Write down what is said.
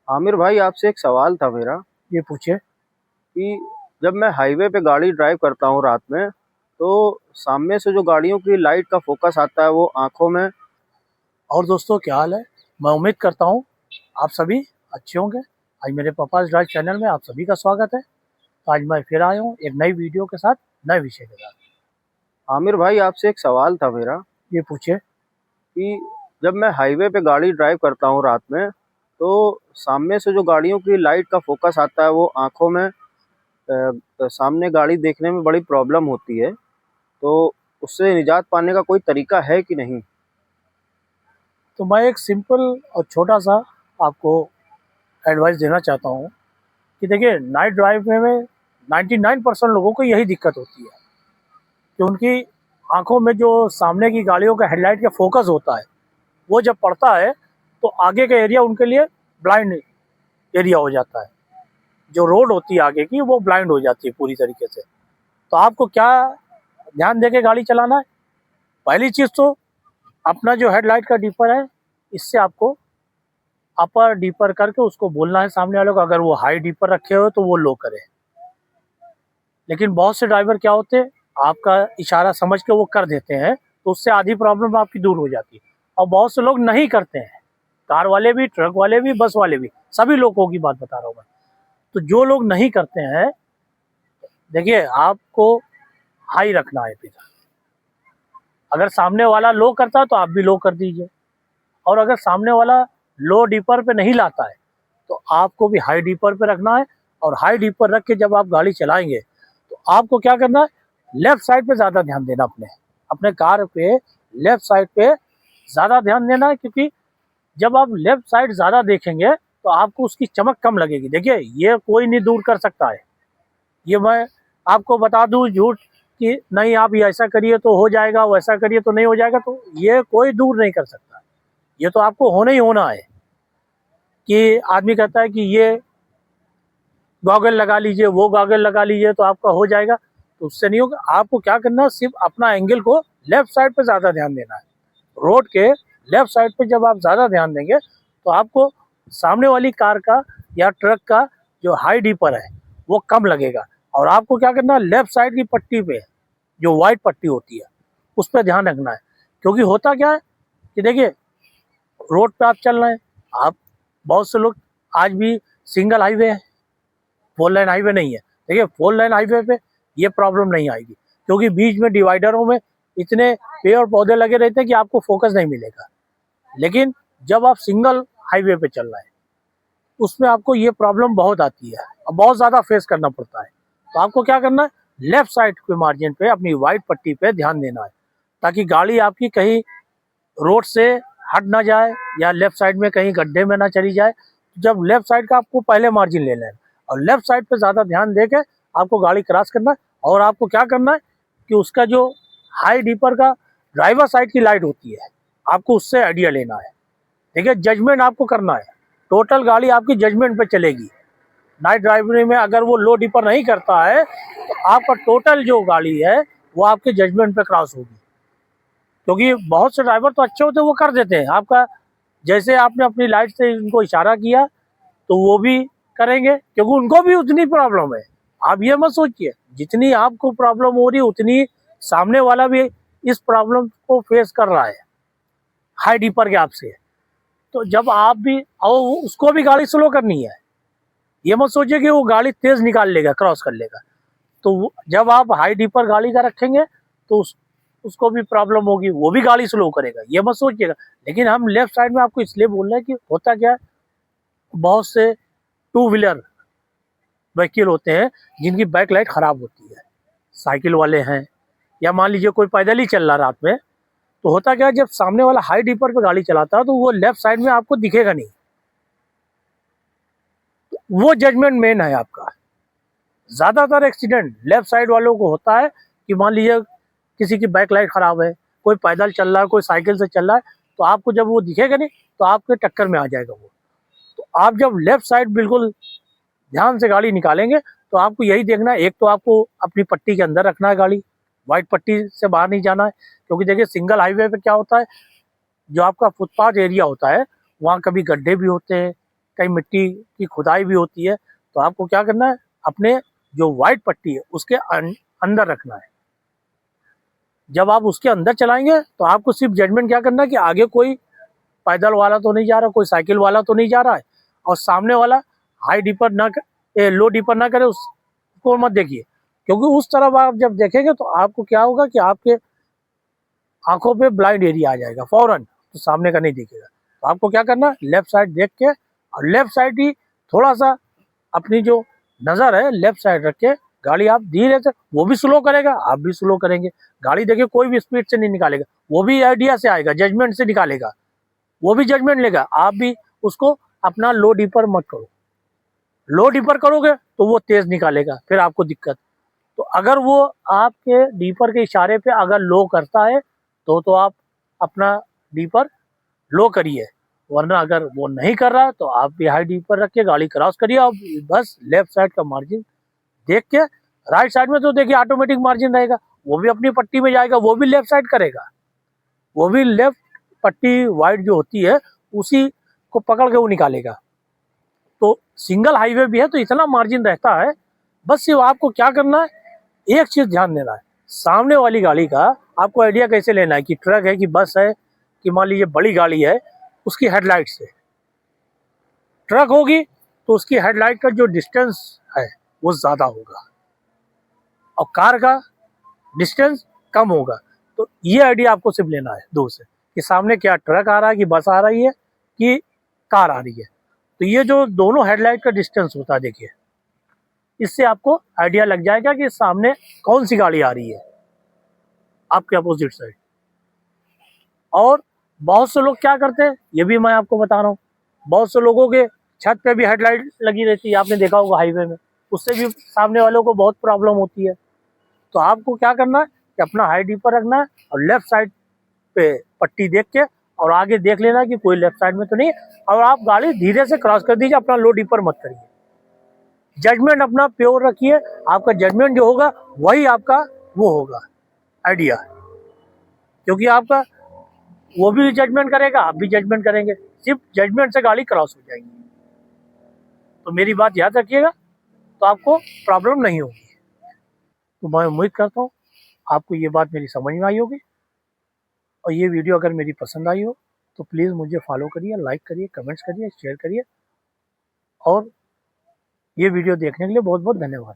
आमिर भाई, आपसे एक सवाल था मेरा ये पूछे। कि जब मैं हाईवे पे गाड़ी ड्राइव करता हूँ रात में, तो सामने से जो गाड़ियों की लाइट का फोकस आता है वो आंखों में। और दोस्तों, क्या हाल है? मैं उम्मीद करता हूँ आप सभी अच्छे होंगे। आज मेरे पापाज ड्राइव चैनल में आप सभी का स्वागत है। तो आज मैं फिर आया हूँ एक नई वीडियो के साथ, नए विषय के साथ। आमिर भाई, आपसे एक सवाल था मेरा ये पूछे। कि जब मैं हाईवे पे गाड़ी ड्राइव करता हूँ रात में, तो सामने से जो गाड़ियों की लाइट का फोकस आता है वो आंखों में। सामने गाड़ी देखने में बड़ी प्रॉब्लम होती है, तो उससे निजात पाने का कोई तरीका है कि नहीं? तो मैं एक सिंपल और छोटा सा आपको एडवाइस देना चाहता हूँ कि देखिए, नाइट ड्राइव में 99% लोगों को यही दिक्कत होती है कि उनकी आंखों में जो सामने की गाड़ियों का हेडलाइट का फोकस होता है, वो जब पड़ता है तो आगे का एरिया उनके लिए ब्लाइंड एरिया हो जाता है। जो रोड होती है आगे की, वो ब्लाइंड हो जाती है पूरी तरीके से। तो आपको क्या ध्यान देके गाड़ी चलाना है? पहली चीज़ तो अपना जो हेडलाइट का डीपर है, इससे आपको अपर डीपर करके उसको बोलना है सामने वाले को। अगर वो हाई डीपर रखे हो तो वो लो करे। लेकिन बहुत से ड्राइवर क्या होते हैं, आपका इशारा समझ के वो कर देते हैं, तो उससे आधी प्रॉब्लम आपकी दूर हो जाती है। और बहुत से लोग नहीं करते हैं, कार वाले भी, ट्रक वाले भी, बस वाले भी, सभी लोगों की बात बता रहा हूँ मैं। तो जो लोग नहीं करते हैं, देखिए, आपको हाई रखना है फिर। अगर सामने वाला लो करता है तो आप भी लो कर दीजिए। और अगर सामने वाला लो डीपर पे नहीं लाता है तो आपको भी हाई डीपर पे रखना है। और हाई डीपर रख के जब आप गाड़ी चलाएंगे तो आपको क्या करना है, लेफ्ट साइड पे ज़्यादा ध्यान देना। अपने अपने कार पे लेफ्ट साइड पे ज़्यादा ध्यान देना है, क्योंकि जब आप लेफ्ट साइड ज़्यादा देखेंगे तो आपको उसकी चमक कम लगेगी। देखिए, ये कोई नहीं दूर कर सकता है। ये मैं आपको बता दूं झूठ कि नहीं आप ये ऐसा करिए तो हो जाएगा, वैसा करिए तो नहीं हो जाएगा, तो ये कोई दूर नहीं कर सकता। ये तो आपको होना ही होना है। कि आदमी कहता है कि ये गॉगल लगा लीजिए, वो गॉगल लगा लीजिए तो आपका हो जाएगा, तो उससे नहीं होगा। आपको क्या करना है, सिर्फ अपना एंगल को लेफ्ट साइड पे ज़्यादा ध्यान देना है। रोड के लेफ्ट साइड पे जब आप ज़्यादा ध्यान देंगे तो आपको सामने वाली कार का या ट्रक का जो हाई डीपर है वो कम लगेगा। और आपको क्या करना है, लेफ्ट साइड की पट्टी पे जो वाइट पट्टी होती है उस पर ध्यान रखना है। क्योंकि होता क्या है कि देखिए, रोड पे आप चल रहे हैं, आप बहुत से लोग आज भी सिंगल हाईवे है, 4 लाइन हाईवे नहीं है। देखिए, 4 लाइन हाईवे पे ये प्रॉब्लम नहीं आएगी, क्योंकि बीच में डिवाइडरों में इतने पेड़ पौधे लगे रहते हैं कि आपको फोकस नहीं मिलेगा। लेकिन जब आप सिंगल हाईवे पे चल रहे हैं, उसमें आपको ये प्रॉब्लम बहुत आती है और बहुत ज़्यादा फेस करना पड़ता है। तो आपको क्या करना है, लेफ्ट साइड के मार्जिन पे अपनी वाइट पट्टी पे ध्यान देना है, ताकि गाड़ी आपकी कहीं रोड से हट ना जाए या लेफ्ट साइड में कहीं गड्ढे में ना चली जाए। जब लेफ्ट साइड का आपको पहले मार्जिन ले लेना है और लेफ्ट साइड पे ज़्यादा ध्यान दे के आपको गाड़ी क्रॉस करना है। और आपको क्या करना है कि उसका जो हाई डीपर का ड्राइवर साइड की लाइट होती है, आपको उससे आइडिया लेना है। देखिए, जजमेंट आपको करना है। टोटल गाड़ी आपकी जजमेंट पे चलेगी। नाइट ड्राइविंग में अगर वो लो डीपर नहीं करता है तो आपका टोटल जो गाड़ी है वो आपके जजमेंट पे क्रॉस होगी। क्योंकि बहुत से ड्राइवर तो अच्छे होते हैं, वो कर देते हैं आपका, जैसे आपने अपनी लाइट से इनको इशारा किया तो वो भी करेंगे, क्योंकि उनको भी उतनी प्रॉब्लम है। आप ये मत सोचिए जितनी आपको प्रॉब्लम हो रही उतनी सामने वाला भी इस प्रॉब्लम को फेस कर रहा है हाई डीपर गैप से। तो जब आप भी, और उसको भी गाड़ी स्लो करनी है, ये मत सोचिए कि वो गाड़ी तेज निकाल लेगा, क्रॉस कर लेगा। तो जब आप हाई डीपर गाड़ी का रखेंगे तो उसको भी प्रॉब्लम होगी, वो भी गाड़ी स्लो करेगा, ये मत सोचिएगा। लेकिन हम लेफ्ट साइड में आपको इसलिए बोल रहे हैं कि होता क्या है, बहुत से टू व्हीलर व्हीकल होते हैं जिनकी बैक लाइट खराब होती है, साइकिल वाले हैं, या मान लीजिए कोई पैदल ही चल रहा रात में। तो होता क्या है, जब सामने वाला हाई डीपर पे गाड़ी चलाता है तो वो लेफ्ट साइड में आपको दिखेगा नहीं। वो जजमेंट मेन है आपका। ज़्यादातर एक्सीडेंट लेफ्ट साइड वालों को होता है कि मान लीजिए किसी की बैक लाइट ख़राब है, कोई पैदल चल रहा है, कोई साइकिल से चल रहा है, तो आपको जब वो दिखेगा नहीं तो आपके टक्कर में आ जाएगा वो। तो आप जब लेफ्ट साइड बिल्कुल ध्यान से गाड़ी निकालेंगे तो आपको यही देखना है, एक तो आपको अपनी पट्टी के अंदर रखना है गाड़ी, वाइट पट्टी से बाहर नहीं जाना है। क्योंकि देखिए, सिंगल हाईवे पे क्या होता है, जो आपका फुटपाथ एरिया होता है वहाँ कभी गड्ढे भी होते हैं, कहीं मिट्टी की खुदाई भी होती है, तो आपको क्या करना है, अपने जो वाइट पट्टी है उसके अंदर रखना है। जब आप उसके अंदर चलाएंगे तो आपको सिर्फ जजमेंट क्या करना है कि आगे कोई पैदल वाला तो नहीं जा रहा, कोई साइकिल वाला तो नहीं जा रहा है, और सामने वाला हाई डिपर ना लो डिपर ना करे, उसको मत देखिए। क्योंकि उस तरफ आप जब देखेंगे तो आपको क्या होगा कि आपके आंखों पे ब्लाइंड एरिया आ जाएगा फौरन, तो सामने का नहीं दिखेगा। तो आपको क्या करना है, लेफ्ट साइड देख के, और लेफ्ट साइड ही थोड़ा सा अपनी जो नज़र है लेफ्ट साइड रख के गाड़ी आप धीरे से, वो भी स्लो करेगा, आप भी स्लो करेंगे। गाड़ी देखिए कोई भी स्पीड से नहीं निकालेगा, वो भी आइडिया से आएगा, जजमेंट से निकालेगा, वो भी जजमेंट लेगा। आप भी उसको अपना लो डिपर मत करो, लो डिपर करोगे तो वो तेज निकालेगा, फिर आपको दिक्कत। तो अगर वो आपके डीपर के इशारे पे अगर लो करता है तो आप अपना डीपर लो करिए, वरना अगर वो नहीं कर रहा तो आप भी हाई डीपर रख के गाड़ी क्रॉस करिए। और बस लेफ्ट साइड का मार्जिन देख के, राइट साइड में तो देखिए ऑटोमेटिक मार्जिन रहेगा, वो भी अपनी पट्टी में जाएगा, वो भी लेफ्ट साइड करेगा, वो भी लेफ्ट पट्टी वाइड जो होती है उसी को पकड़ के वो निकालेगा। तो सिंगल हाईवे भी है तो इतना मार्जिन रहता है। बस सिर्फ आपको क्या करना है, एक चीज़ ध्यान देना है, सामने वाली गाड़ी का आपको आइडिया कैसे लेना है कि ट्रक है कि बस है कि मान लीजिए बड़ी गाड़ी है, उसकी हेडलाइट से। ट्रक होगी तो उसकी हेडलाइट का जो डिस्टेंस है वो ज़्यादा होगा और कार का डिस्टेंस कम होगा। तो ये आइडिया आपको सिर्फ लेना है दूर से कि सामने क्या ट्रक आ रहा है कि बस आ रही है कि कार आ रही है। तो ये जो दोनों हेडलाइट का डिस्टेंस होता है, देखिए इससे आपको आइडिया लग जाएगा कि सामने कौन सी गाड़ी आ रही है आपके अपोजिट साइड। और बहुत से लोग क्या करते हैं, ये भी मैं आपको बता रहा हूँ, बहुत से लोगों के छत पे भी हेडलाइट लगी रहती है, आपने देखा होगा हाईवे में, उससे भी सामने वालों को बहुत प्रॉब्लम होती है। तो आपको क्या करना है कि अपना हाई डीपर रखना है और लेफ्ट साइड पे पट्टी देख के, और आगे देख लेना कि कोई लेफ्ट साइड में तो नहीं, और आप गाड़ी धीरे से क्रॉस कर दीजिए, अपना लो डीपर मत करिए। जजमेंट अपना प्योर रखिए, आपका जजमेंट जो होगा वही आपका वो होगा आइडिया, क्योंकि आपका वो भी जजमेंट करेगा, आप भी जजमेंट करेंगे, सिर्फ जजमेंट से गाड़ी क्रॉस हो जाएगी। तो मेरी बात याद रखिएगा, तो आपको प्रॉब्लम नहीं होगी। तो मैं उम्मीद करता हूँ आपको ये बात मेरी समझ में आई होगी, और ये वीडियो अगर मेरी पसंद आई हो तो प्लीज़ मुझे फॉलो करिए, लाइक करिए, कमेंट्स करिए, शेयर करिए, और ये वीडियो देखने के लिए बहुत बहुत धन्यवाद।